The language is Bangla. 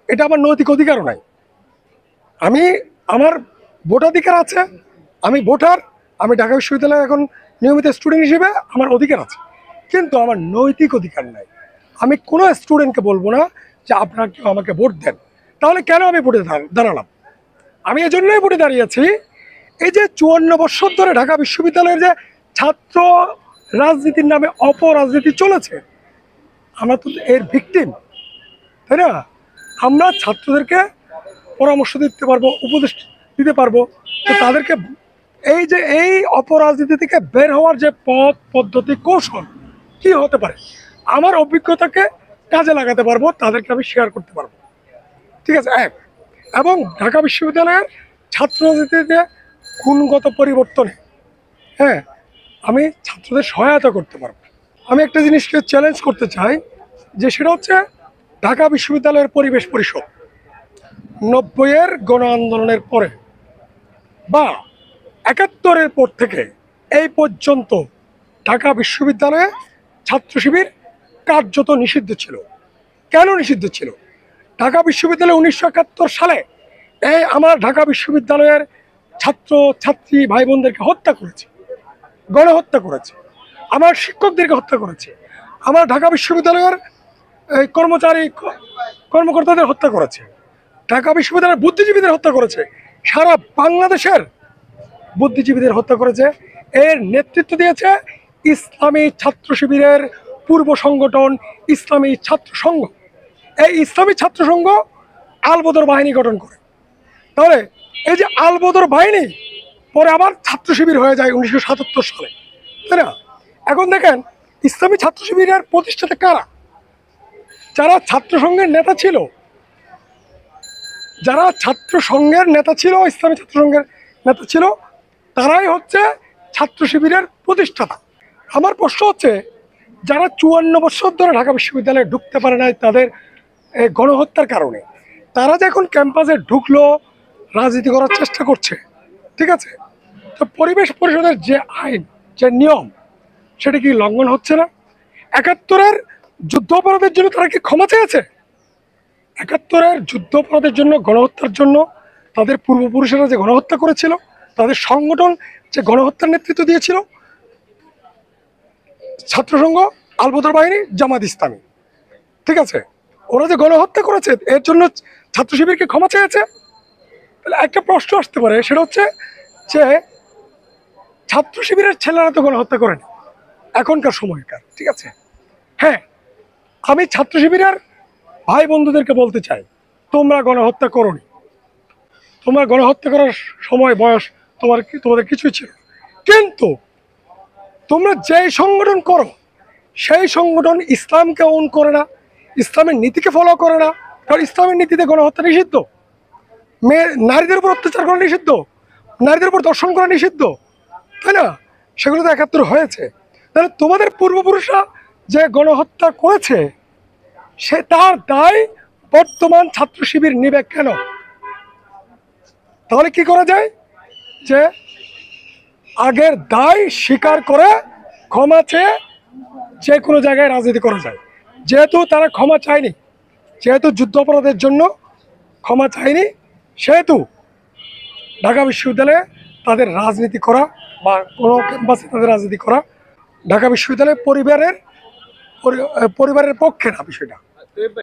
এটা আমার নৈতিক অধিকারও নাই। আমি আমার ভোটাধিকার আছে, আমি ভোটার, আমি ঢাকা বিশ্ববিদ্যালয়ে এখন নিয়মিত স্টুডেন্ট হিসেবে আমার অধিকার আছে, কিন্তু আমার নৈতিক অধিকার নাই। আমি কোনো স্টুডেন্টকে বলবো না যে আপনারা কেউ আমাকে ভোট দেন। তাহলে কেন আমি ভোটে দাঁড়ালাম? আমি এজন্যই ভোটে দাঁড়িয়েছি, এই যে 54 বছর ধরে ঢাকা বিশ্ববিদ্যালয়ের যে ছাত্র রাজনীতির নামে অপরাজনীতি চলেছে, আমরা তো এর ভিকটিম, তাই না? আমরা ছাত্রদেরকে পরামর্শ দিতে পারবো, উপদেশ দিতে পারবো, তো তাদেরকে এই যে এই অপরাজনীতি থেকে বের হওয়ার যে পথ পদ্ধতি কৌশল কি হতে পারে, আমার অভিজ্ঞতাকে কাজে লাগাতে পারবো, তাদেরকে আমি শেয়ার করতে পারবো। ঠিক আছে, এক। এবং ঢাকা বিশ্ববিদ্যালয়ের ছাত্র রাজনীতিতে গুণগত পরিবর্তনে, হ্যাঁ, আমি ছাত্রদের সহায়তা করতে পারবো। আমি একটা জিনিসকে চ্যালেঞ্জ করতে চাই, যে সেটা হচ্ছে ঢাকা বিশ্ববিদ্যালয়ের পরিবেশ পরিষদ 90-এর গণ আন্দোলনের পরে বা 71-এর পর থেকে এই পর্যন্ত ঢাকা বিশ্ববিদ্যালয়ে ছাত্র শিবির কার্যত নিষিদ্ধ ছিল। কেন নিষিদ্ধ ছিল? ঢাকা বিশ্ববিদ্যালয়ে 1971 সালে এই আমার ঢাকা বিশ্ববিদ্যালয়ের ছাত্র ছাত্রী ভাই বোনদেরকে হত্যা করেছে, গণহত্যা করেছে, আমার শিক্ষকদেরকে হত্যা করেছে, আমার ঢাকা বিশ্ববিদ্যালয়ের কর্মচারী কর্মকর্তাদের হত্যা করেছে, ঢাকা বিশ্ববিদ্যালয়ের বুদ্ধিজীবীদের হত্যা করেছে, সারা বাংলাদেশের বুদ্ধিজীবীদের হত্যা করেছে। এর নেতৃত্ব দিয়েছে ইসলামী ছাত্র শিবিরের পূর্ব সংগঠন ইসলামী ছাত্র সংঘ। এই ইসলামী ছাত্র সংঘ আলবদর বাহিনী গঠন করে। তাহলে এই যে আলবদর বাহিনী পরে আবার ছাত্র শিবির হয়ে যায় 1977 সালে, তাই না? এখন দেখেন ইসলামী ছাত্র শিবিরের প্রতিষ্ঠাতা কারা? যারা ছাত্র সংঘের নেতা ছিল, যারা ছাত্র সংঘের নেতা ছিল, ইসলামী ছাত্র সংঘের নেতা ছিল, তারাই হচ্ছে ছাত্র শিবিরের প্রতিষ্ঠাতা। আমার প্রশ্ন হচ্ছে, যারা 54 বছর ধরে ঢাকা বিশ্ববিদ্যালয়ে ঢুকতে পারে নাই তাদের গণহত্যার কারণে, তারা যে এখন ক্যাম্পাসে ঢুকলো, রাজনীতি করার চেষ্টা করছে, ঠিক আছে, তো পরিবেশ পরিষদের যে আইন, যে নিয়ম, সেটা কি লঙ্ঘন হচ্ছে না? 71-এর যুদ্ধ অপরাধের জন্য তারা কি ক্ষমা চেয়েছে? 71-এর যুদ্ধ অপরাধের জন্য, গণহত্যার জন্য, তাদের পূর্বপুরুষেরা যে গণহত্যা করেছিল, তাদের সংগঠন যে গণহত্যার নেতৃত্ব দিয়েছিল, ছাত্রসংঘ, আলবদর বাহিনী, জামাত ইসলামী, ঠিক আছে, ওরা যে গণহত্যা করেছে এর জন্য ছাত্র শিবিরকে ক্ষমা চেয়েছে। তাহলে একটা প্রশ্ন আসতে পারে, সেটা হচ্ছে যে ছাত্র শিবিরের ছেলেরা তো গণহত্যা করেনি এখনকার সময়কার, ঠিক আছে। হ্যাঁ, আমি ছাত্র শিবিরের ভাই বন্ধুদেরকে বলতে চাই, তোমরা গণহত্যা করোনি, তোমরা গণহত্যা করার সময় বয়স তোমাদের কিছুই ছিল, কিন্তু তোমরা যেই সংগঠন করো সেই সংগঠন ইসলামকে ওন করে না, ইসলামের নীতিকে ফলো করে না। কারণ ইসলামের নীতিতে গণহত্যা নিষিদ্ধ, নারীদের উপর অত্যাচার করা নিষিদ্ধ, নারীদের উপর দর্শন করা নিষিদ্ধ, তাই না? সেগুলো তো 71 হয়েছে। তাহলে তোমাদের পূর্বপুরুষরা যে গণহত্যা করেছে, সে তার দায় বর্তমান ছাত্র শিবির নিবে কেন? তাহলে কি করা যায়, যে আগের দায় স্বীকার করে ক্ষমা চেয়ে যে কোনো জায়গায় রাজনীতি করা যায়। যেহেতু তারা ক্ষমা চায়নি, যেহেতু যুদ্ধ অপরাধের জন্য ক্ষমা চায়নি, সেহেতু ঢাকা বিশ্ববিদ্যালয়ে তাদের রাজনীতি করা বা কোনো ক্যাম্পাসে তাদের রাজনীতি করা ঢাকা বিশ্ববিদ্যালয়ের পরিবারের পক্ষে না বিষয়টা।